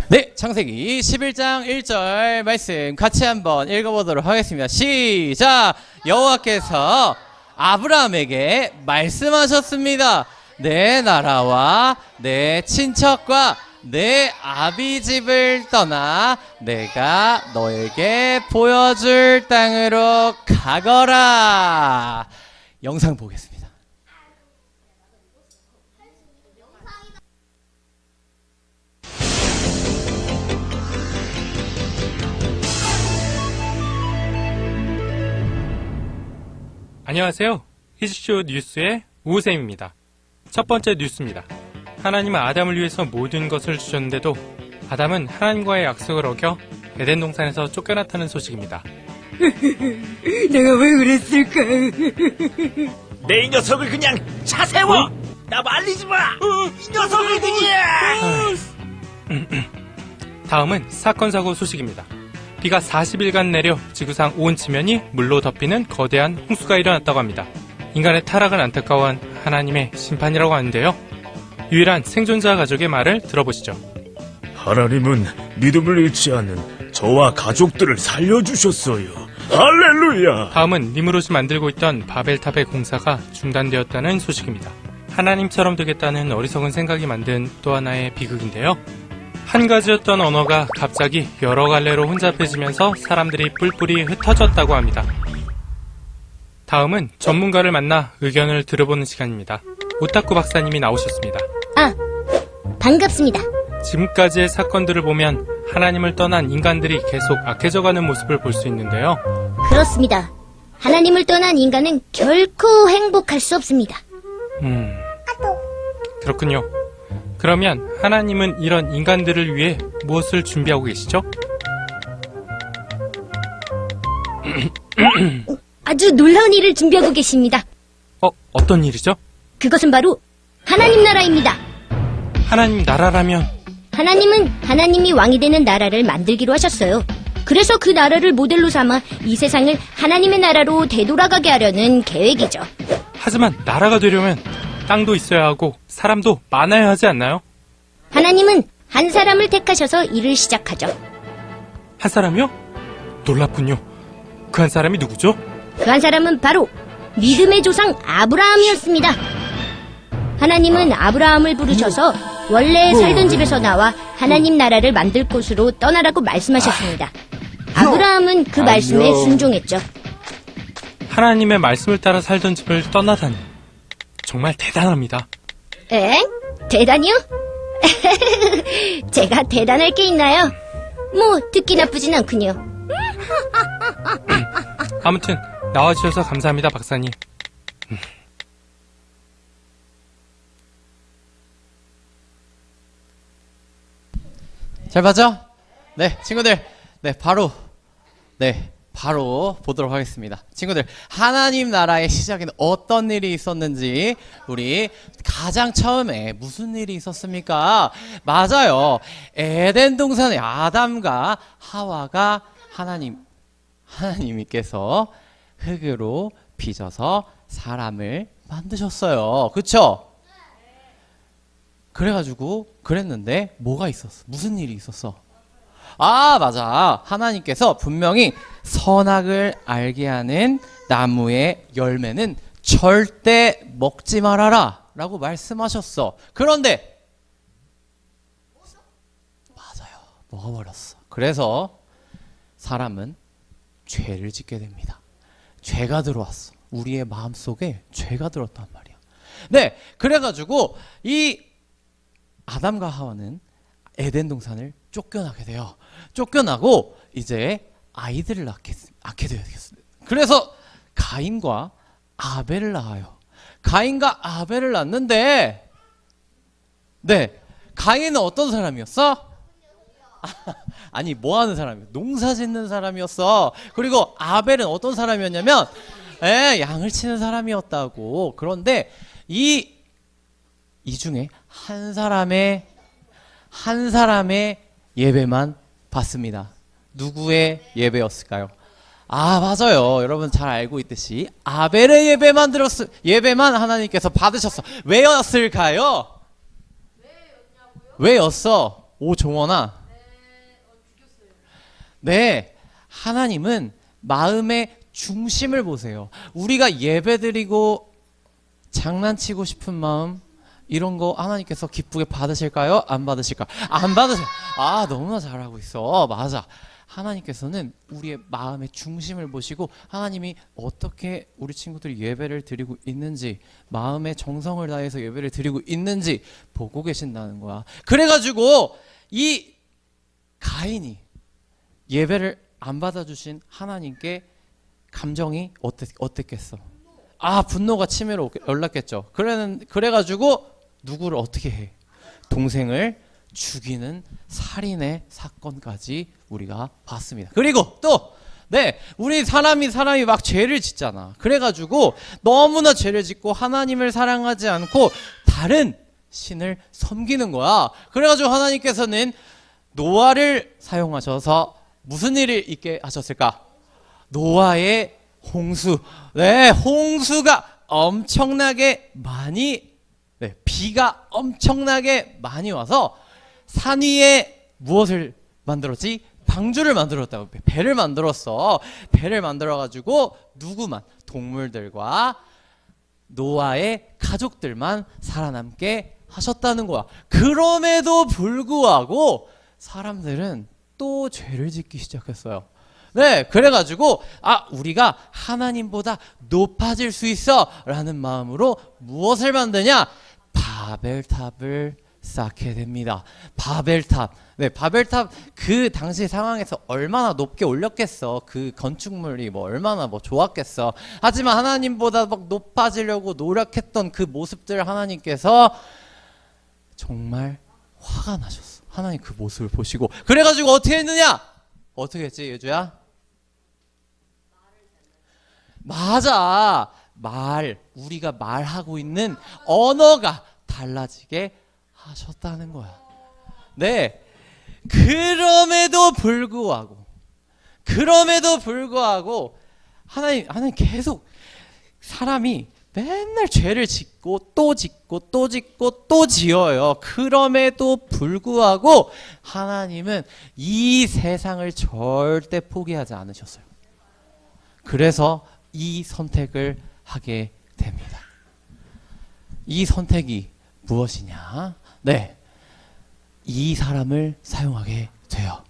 네, 창세기 11장 1절 말씀 같이 한번 읽어보도록 하겠습니다. 시작! 여호와께서 아브라함에게 말씀하셨습니다. 내 나라와 내 친척과 내 아비 집을 떠나 내가 너에게 보여줄 땅으로 가거라. 영상 보겠습니다. 안녕하세요. 히즈쇼 뉴스의 우우쌤입니다. 첫 번째 뉴스입니다. 하나님은 아담을 위해서 모든 것을 주셨는데도 아담은 하나님과의 약속을 어겨 에덴 동산에서 쫓겨났다는 소식입니다. 내가 왜 그랬을까? 내 이 녀석을 그냥 차 세워! 나 말리지 마! 이 녀석을 그냥! 다음은 사건 사고 소식입니다. 비가 40일간 내려 지구상 온 지면이 물로 덮이는 거대한 홍수가 일어났다고 합니다. 인간의 타락을 안타까워한 하나님의 심판이라고 하는데요. 유일한 생존자 가족의 말을 들어보시죠. 하나님은 믿음을 잃지 않는 저와 가족들을 살려주셨어요. 할렐루야! 다음은 니무롯이 만들고 있던 바벨탑의 공사가 중단되었다는 소식입니다. 하나님처럼 되겠다는 어리석은 생각이 만든 또 하나의 비극인데요. 한 가지였던 언어가 갑자기 여러 갈래로 혼잡해지면서 사람들이 뿔뿔이 흩어졌다고 합니다. 다음은 전문가를 만나 의견을 들어보는 시간입니다. 오타쿠 박사님이 나오셨습니다. 반갑습니다. 지금까지의 사건들을 보면 하나님을 떠난 인간들이 계속 악해져가는 모습을 볼 수 있는데요. 그렇습니다. 하나님을 떠난 인간은 결코 행복할 수 없습니다. 그렇군요. 그러면 하나님은 이런 인간들을 위해 무엇을 준비하고 계시죠? 아주 놀라운 일을 준비하고 계십니다. 어떤 일이죠? 그것은 바로 하나님 나라입니다. 하나님 나라라면 하나님은 하나님이 왕이 되는 나라를 만들기로 하셨어요. 그래서 그 나라를 모델로 삼아 이 세상을 하나님의 나라로 되돌아가게 하려는 계획이죠. 하지만 나라가 되려면 땅도 있어야 하고 사람도 많아야 하지 않나요? 하나님은 한 사람을 택하셔서 일을 시작하죠. 한 사람이요? 놀랍군요. 그 한 사람이 누구죠? 그 한 사람은 바로 믿음의 조상 아브라함이었습니다. 하나님은 아브라함을 부르셔서 원래 살던 집에서 나와 하나님 나라를 만들 곳으로 떠나라고 말씀하셨습니다. 아브라함은 그 말씀에 순종했죠. 하나님의 말씀을 따라 살던 집을 떠나다니 정말 대단합니다. 엥? 대단히요? 제가 대단할 게 있나요? 뭐 듣기 나쁘진 않군요. 아무튼 나와주셔서 감사합니다, 박사님. 잘 봤죠? 네, 친구들. 바로 보도록 하겠습니다. 친구들, 하나님 나라의 시작에는 어떤 일이 있었는지, 우리 가장 처음에 무슨 일이 있었습니까? 맞아요. 에덴 동산에 아담과 하와가 하나님께서 흙으로 빚어서 사람을 만드셨어요. 그쵸? 그랬는데 뭐가 있었어? 무슨 일이 있었어? 맞아. 하나님께서 분명히 선악을 알게 하는 나무의 열매는 절대 먹지 말아라 라고 말씀하셨어. 그런데 맞아요. 먹어버렸어. 그래서 사람은 죄를 짓게 됩니다. 죄가 들어왔어. 우리의 마음속에 죄가 들었단 말이야. 네, 그래가지고 이 아담과 하와는 에덴 동산을 쫓겨나게 돼요. 쫓겨나고 이제 아이들을 낳게 되었습니다. 그래서 가인과 아벨을 낳아요. 가인과 아벨을 낳는데, 네, 가인은 어떤 사람이었어? 아니, 뭐 하는 사람이야? 농사 짓는 사람이었어. 그리고 아벨은 어떤 사람이었냐면, 양을 치는 사람이었다고. 그런데 이 중에 한 사람의 예배만 받습니다. 누구의 예배였을까요? 맞아요. 여러분 잘 알고 있듯이 아벨의 예배만 하나님께서 받으셨어. 왜였을까요? 왜였어? 오, 종원아. 네, 하나님은 마음의 중심을 보세요. 우리가 예배드리고 장난치고 싶은 마음, 이런 거 하나님께서 기쁘게 받으실까요? 안 받으실까요? 안 받으세요. 아, 너무나 잘하고 있어. 맞아. 하나님께서는 우리의 마음의 중심을 보시고 하나님이 어떻게 우리 친구들이 예배를 드리고 있는지, 마음의 정성을 다해서 예배를 드리고 있는지 보고 계신다는 거야. 그래가지고 이 가인이 예배를 안 받아주신 하나님께 감정이 어땠겠어? 아, 분노가 치밀어 올랐겠죠. 그래가지고 누구를 어떻게 해? 동생을 죽이는 살인의 사건까지 우리가 봤습니다. 그리고 또 우리 사람이 막 죄를 짓잖아. 그래가지고 너무나 죄를 짓고 하나님을 사랑하지 않고 다른 신을 섬기는 거야. 그래가지고 하나님께서는 노아를 사용하셔서 무슨 일을 있게 하셨을까? 노아의 홍수. 네, 홍수가 엄청나게 많이, 비가 엄청나게 많이 와서 산 위에 무엇을 만들었지? 방주를 만들었다고. 배를 만들었어. 배를 만들어가지고 누구만? 동물들과 노아의 가족들만 살아남게 하셨다는 거야. 그럼에도 불구하고 사람들은 또 죄를 짓기 시작했어요. 네, 그래가지고 우리가 하나님보다 높아질 수 있어 라는 마음으로 무엇을 만드냐? 바벨탑을 쌓게 됩니다. 바벨탑. 네, 바벨탑 그 당시 상황에서 얼마나 높게 올렸겠어. 그 건축물이 얼마나 좋았겠어. 하지만 하나님보다 막 높아지려고 노력했던 그 모습들 하나님께서 정말 화가 나셨어. 하나님 그 모습을 보시고. 그래가지고 어떻게 했느냐? 어떻게 했지, 예주야? 맞아. 우리가 말하고 있는 언어가 달라지게 하셨다는 거야. 네. 그럼에도 불구하고 하나님 계속 사람이 맨날 죄를 짓고 또 지어요. 그럼에도 불구하고 하나님은 이 세상을 절대 포기하지 않으셨어요. 그래서 이 선택을 하게 됩니다. 이 선택이 무엇이냐? 네, 이 사람을 사용하게 돼요.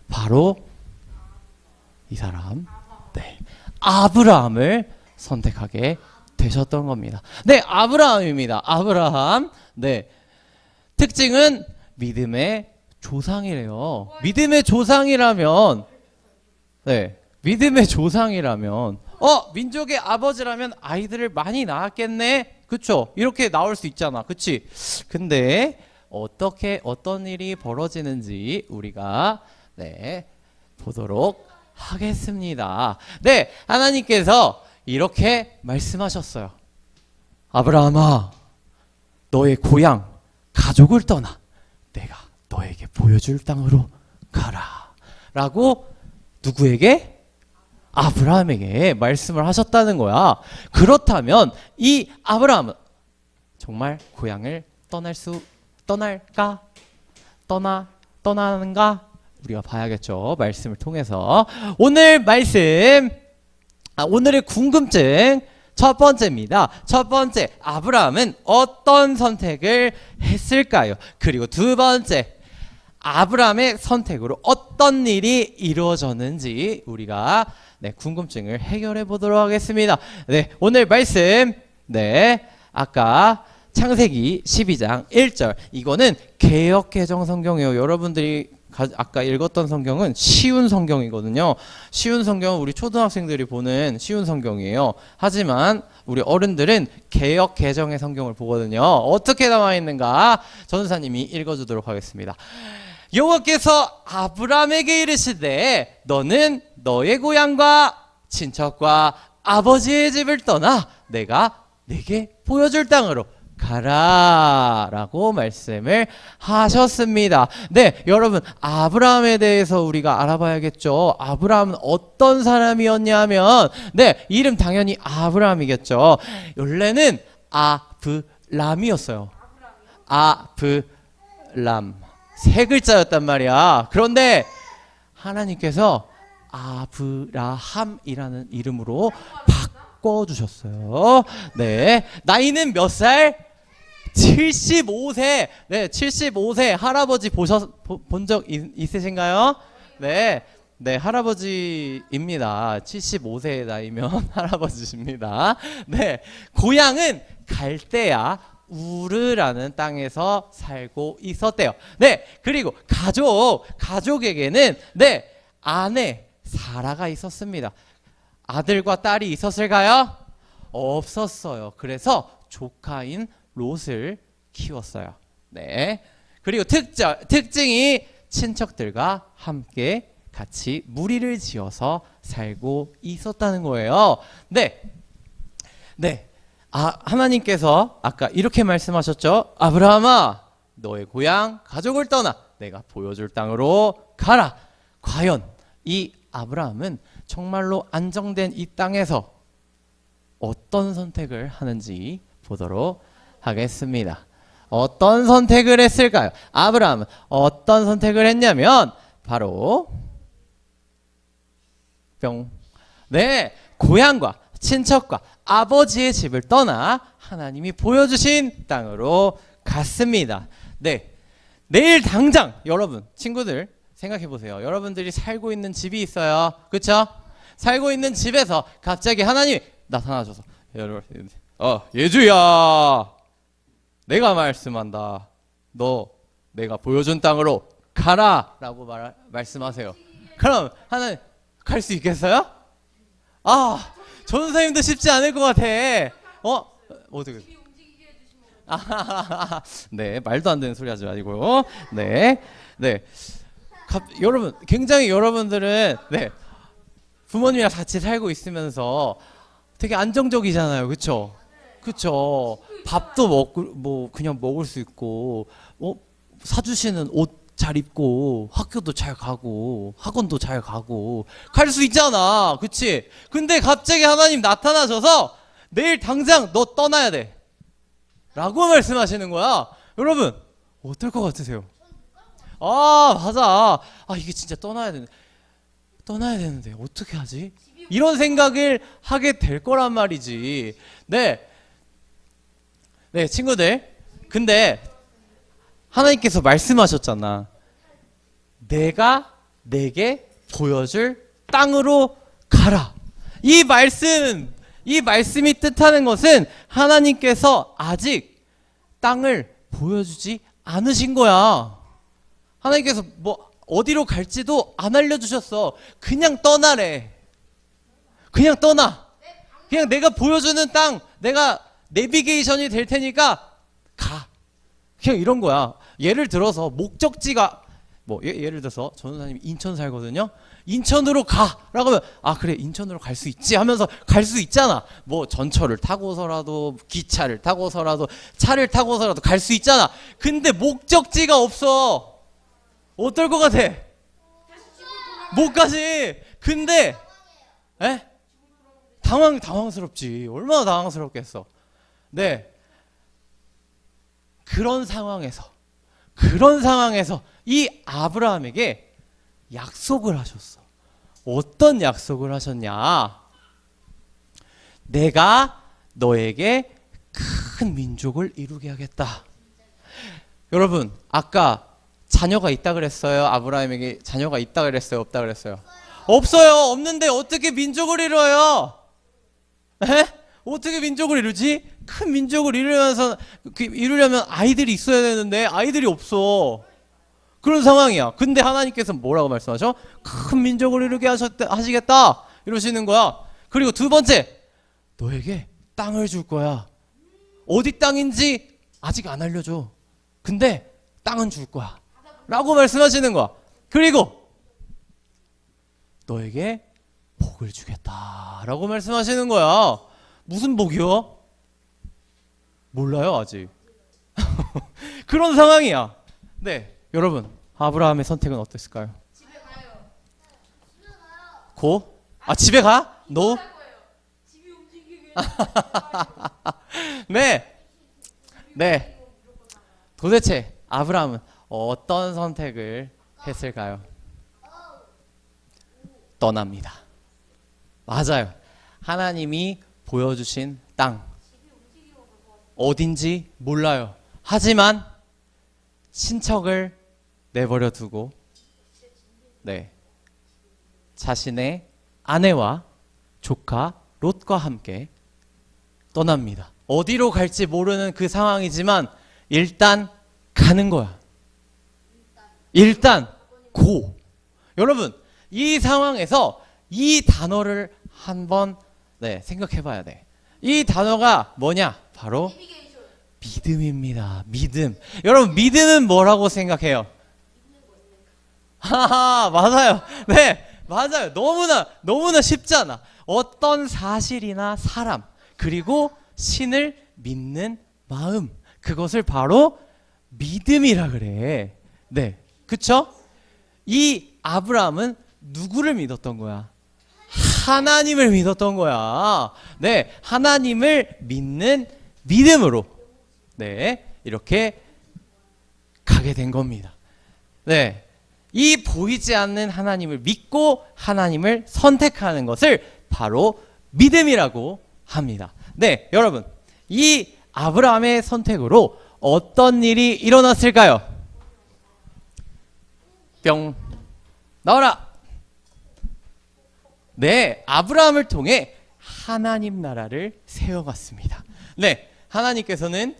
바로 이 사람, 아브라함을 선택하게 되셨던 겁니다. 네, 아브라함입니다. 아브라함. 네, 특징은 믿음의 조상이래요. 믿음의 조상이라면, 민족의 아버지라면 아이들을 많이 낳았겠네. 그쵸? 이렇게 나올 수 있잖아. 그치? 근데 어떤 일이 벌어지는지 우리가 보도록 하겠습니다. 네, 하나님께서 이렇게 말씀하셨어요. 아브라함아, 너의 고향, 가족을 떠나 내가 너에게 보여줄 땅으로 가라. 라고 누구에게? 아브라함에게 말씀을 하셨다는 거야. 그렇다면 이 아브라함은 정말 고향을 떠날까? 떠나는가? 우리가 봐야겠죠. 말씀을 통해서. 오늘의 궁금증 첫 번째입니다. 첫 번째, 아브라함은 어떤 선택을 했을까요? 그리고 두 번째, 아브라함의 선택으로 어떤 일이 이루어졌는지 우리가 궁금증을 해결해 보도록 하겠습니다. 네, 오늘 말씀, 아까 창세기 12장 1절, 이거는 개역개정 성경이에요. 여러분들이 아까 읽었던 성경은 쉬운 성경이거든요. 쉬운 성경은 우리 초등학생들이 보는 쉬운 성경이에요. 하지만 우리 어른들은 개역 개정의 성경을 보거든요. 어떻게 나와 있는가? 전사님이 읽어주도록 하겠습니다. 여호와께서 아브라함에게 이르시되 너는 너의 고향과 친척과 아버지의 집을 떠나 내가 내게 보여줄 땅으로 가라 라고 말씀을 하셨습니다. 네, 여러분, 아브라함에 대해서 우리가 알아봐야겠죠. 아브라함은 어떤 사람이었냐면, 이름 당연히 아브라함이겠죠. 원래는 아브람이었어요. 아브람, 세 글자였단 말이야. 그런데 하나님께서 아브라함이라는 이름으로 바꿔주셨어요. 네, 나이는 몇 살? 75세. 네, 75세 할아버지 본 적 있으신가요? 네. 네, 할아버지입니다. 75세의 나이면 할아버지십니다. 네, 고향은 갈대아 우르라는 땅에서 살고 있었대요. 네, 그리고 가족에게는 네, 아내 사라가 있었습니다. 아들과 딸이 있었을까요? 없었어요. 그래서 조카인 롯을 키웠어요. 네, 그리고 특징이 친척들과 함께 같이 무리를 지어서 살고 있었다는 거예요. 네. 하나님께서 아까 이렇게 말씀하셨죠. 아브라함아, 너의 고향, 가족을 떠나 내가 보여줄 땅으로 가라. 과연 이 아브라함은 정말로 안정된 이 땅에서 어떤 선택을 하는지 보도록 하겠습니다. 어떤 선택을 했을까요? 아브라함은 어떤 선택을 했냐면 바로 네, 고향과 친척과 아버지의 집을 떠나 하나님이 보여주신 땅으로 갔습니다. 네, 내일 당장 여러분 친구들 생각해 보세요. 여러분들이 살고 있는 집이 있어요. 그렇죠? 살고 있는 집에서 갑자기 하나님이 나타나셔서 예주야, 내가 말씀한다. 너 내가 보여준 땅으로 가라라고 말씀하세요. 그럼 하나님 갈 수 있겠어요? 전사님도 쉽지 않을 것 같아. 어떻게? 네, 말도 안 되는 소리 하지 마시고요. 네. 여러분, 굉장히 여러분들은 네, 부모님이랑 같이 살고 있으면서 되게 안정적이잖아요, 그렇죠? 그렇죠. 밥도 먹고 그냥 먹을 수 있고, 사주시는 옷 잘 입고 학교도 잘 가고 학원도 잘 가고 갈 수 있잖아, 그치? 근데 갑자기 하나님 나타나셔서 내일 당장 너 떠나야 돼 라고 말씀하시는 거야. 여러분 어떨 것 같으세요? 맞아. 이게 진짜 떠나야 되는데 어떻게 하지? 이런 생각을 하게 될 거란 말이지. 네, 친구들, 근데 하나님께서 말씀하셨잖아. 내가 내게 보여줄 땅으로 가라. 이 말씀이 뜻하는 것은 하나님께서 아직 땅을 보여주지 않으신 거야. 하나님께서 어디로 갈지도 안 알려주셨어. 그냥 떠나래. 그냥 떠나. 그냥 내가 보여주는 땅, 내가 내비게이션이 될 테니까 가. 그냥 이런 거야. 예를 들어서 목적지가 예를 들어서 전도사님이 인천 살거든요. 인천으로 가라고 하면 그래, 인천으로 갈 수 있지 하면서 갈 수 있잖아. 전철을 타고서라도 기차를 타고서라도 차를 타고서라도 갈 수 있잖아. 근데 목적지가 없어. 어떨 것 같아? 못 가지. 근데 당황스럽지. 얼마나 당황스럽겠어. 네. 그런 상황에서 이 아브라함에게 약속을 하셨어. 어떤 약속을 하셨냐? 내가 너에게 큰 민족을 이루게 하겠다. 여러분, 아까 자녀가 있다 그랬어요? 아브라함에게 자녀가 있다 그랬어요? 없다 그랬어요? 없어요. 없는데 어떻게 민족을 이루어요? 어떻게 민족을 이루지? 큰 민족을 이루려면 아이들이 있어야 되는데 아이들이 없어. 그런 상황이야. 근데 하나님께서 뭐라고 말씀하셔? 큰 민족을 이루게 하시겠다 이러시는 거야. 그리고 두 번째, 너에게 땅을 줄 거야. 어디 땅인지 아직 안 알려줘. 근데 땅은 줄 거야 라고 말씀하시는 거야. 그리고 너에게 복을 주겠다 라고 말씀하시는 거야. 무슨 복이요? 몰라요, 아직. 그런 상황이야. 네, 여러분, 아브라함의 선택은 어땠을까요? 집에 가요. 집에 가? 너? 집이 움직이게. 네. 도대체 아브라함은 어떤 선택을 했을까요? 떠납니다. 맞아요. 하나님이 보여주신 땅 어딘지 몰라요. 하지만 친척을 내버려 두고 네, 자신의 아내와 조카 롯과 함께 떠납니다. 어디로 갈지 모르는 그 상황이지만 일단 가는 거야. 일단 고. 여러분, 이 상황에서 이 단어를 한번 생각해 봐야 돼. 이 단어가 뭐냐? 바로 믿음입니다. 믿음. 여러분, 믿음은 뭐라고 생각해요? 하하, 맞아요. 네, 맞아요. 너무나 쉽잖아. 어떤 사실이나 사람, 그리고 신을 믿는 마음, 그것을 바로 믿음이라 그래. 네, 그쵸? 이 아브라함은 누구를 믿었던 거야? 하나님을 믿었던 거야. 네, 하나님을 믿는 믿음으로 네, 이렇게 가게 된 겁니다. 네, 이 보이지 않는 하나님을 믿고 하나님을 선택하는 것을 바로 믿음이라고 합니다. 네, 여러분, 이 아브라함의 선택으로 어떤 일이 일어났을까요? 뿅, 나와라. 네, 아브라함을 통해 하나님 나라를 세워갔습니다. 네, 하나님께서는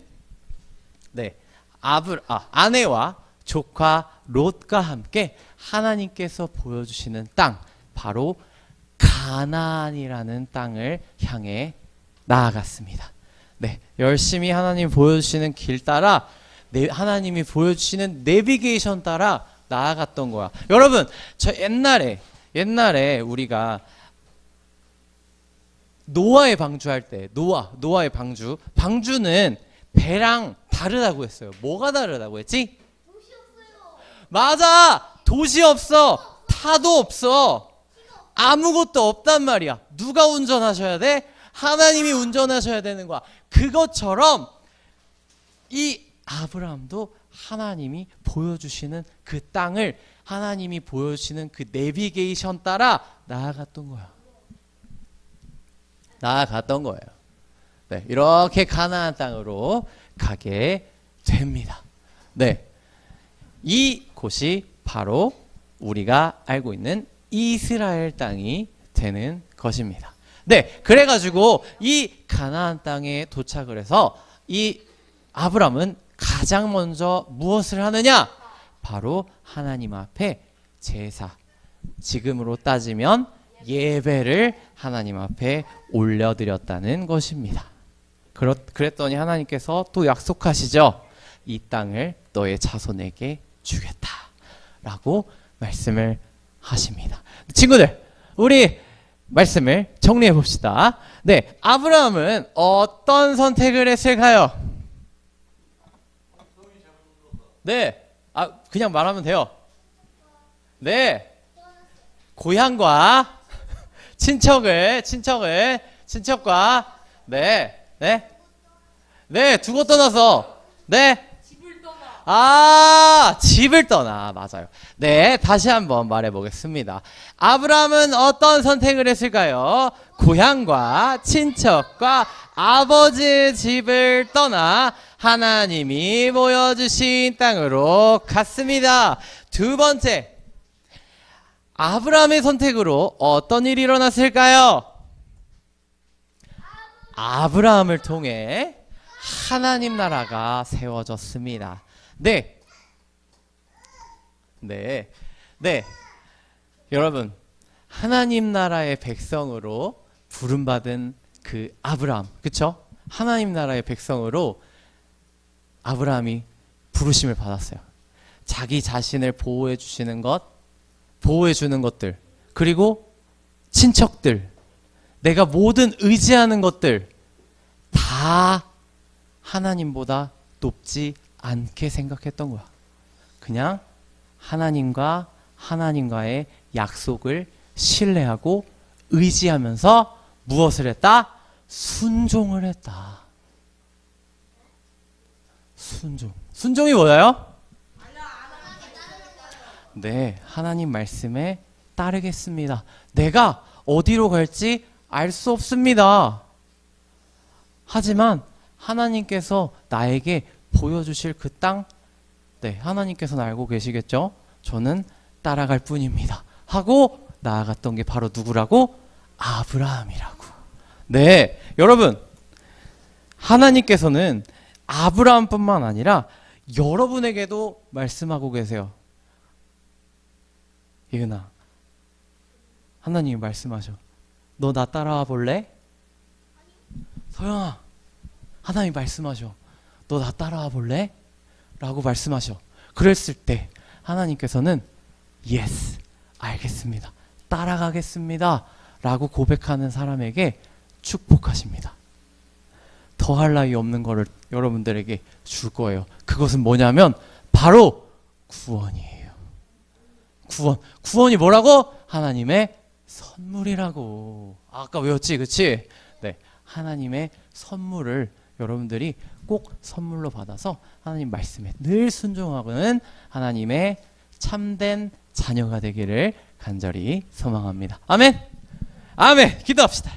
아내와 조카 롯과 함께 하나님께서 보여주시는 땅, 바로 가나안이라는 땅을 향해 나아갔습니다. 네, 열심히 하나님 보여주시는 길 따라 하나님이 보여주시는 내비게이션 따라 나아갔던 거야. 여러분, 저 옛날에 우리가 노아의 방주할 때 노아의 방주는 배랑 다르다고 했어요. 뭐가 다르다고 했지? 도시 없어요. 맞아. 도시 없어. 타도 없어. 아무것도 없단 말이야. 누가 운전하셔야 돼? 하나님이 운전하셔야 되는 거야. 그것처럼 이 아브라함도 하나님이 보여주시는 그 땅을, 하나님이 보여주시는 그 내비게이션 따라 나아갔던 거예요. 네, 이렇게 가나안 땅으로 가게 됩니다. 네, 이 곳이 바로 우리가 알고 있는 이스라엘 땅이 되는 것입니다. 네, 그래가지고 이 가나안 땅에 도착을 해서 이 아브람은 가장 먼저 무엇을 하느냐? 바로 하나님 앞에 제사, 지금으로 따지면 예배를 하나님 앞에 올려드렸다는 것입니다. 그랬더니 하나님께서 또 약속하시죠. 이 땅을 너의 자손에게 주겠다라고 말씀을 하십니다. 친구들, 우리 말씀을 정리해 봅시다. 네, 아브라함은 어떤 선택을 했을까요? 네, 그냥 말하면 돼요. 네, 고향과 친척과 두고 떠나서 집을 떠나. 맞아요. 네, 다시 한번 말해보겠습니다. 아브라함은 어떤 선택을 했을까요? 고향과 친척과 아버지의 집을 떠나 하나님이 보여주신 땅으로 갔습니다. 두 번째, 아브라함의 선택으로 어떤 일이 일어났을까요? 아브라함을 통해 하나님 나라가 세워졌습니다. 네. 여러분, 하나님 나라의 백성으로 부름받은 그 아브라함, 그쵸? 하나님 나라의 백성으로 아브라함이 부르심을 받았어요. 자기 자신을 보호해 주시는 것, 보호해 주는 것들, 그리고 친척들, 내가 모든 의지하는 것들 다 하나님보다 높지 않게 생각했던 거야. 그냥 하나님과의 약속을 신뢰하고 의지하면서 무엇을 했다? 순종을 했다. 순종이 뭐예요? 네, 하나님 말씀에 따르겠습니다. 내가 어디로 갈지 알 수 없습니다. 하지만 하나님께서 나에게 보여주실 그 땅, 네, 하나님께서는 알고 계시겠죠? 저는 따라갈 뿐입니다. 하고 나아갔던 게 바로 누구라고? 아브라함이라고. 네, 여러분, 하나님께서는 아브라함뿐만 아니라 여러분에게도 말씀하고 계세요. 예은아, 하나님이 말씀하셔. 너 나 따라와 볼래? 서영아, 하나님이 말씀하셔. 너 나 따라와 볼래? 라고 말씀하셔. 그랬을 때 하나님께서는 yes, 알겠습니다. 따라가겠습니다. 라고 고백하는 사람에게 축복하십니다. 더할 나위 없는 거를 여러분들에게 줄 거예요. 그것은 뭐냐면 바로 구원이에요. 구원. 구원이 뭐라고? 하나님의 선물이라고. 아까 외웠지, 그치? 네, 하나님의 선물을 여러분들이 꼭 선물로 받아서 하나님 말씀에 늘 순종하고는 하나님의 참된 자녀가 되기를 간절히 소망합니다. 아멘. 아멘. 기도합시다.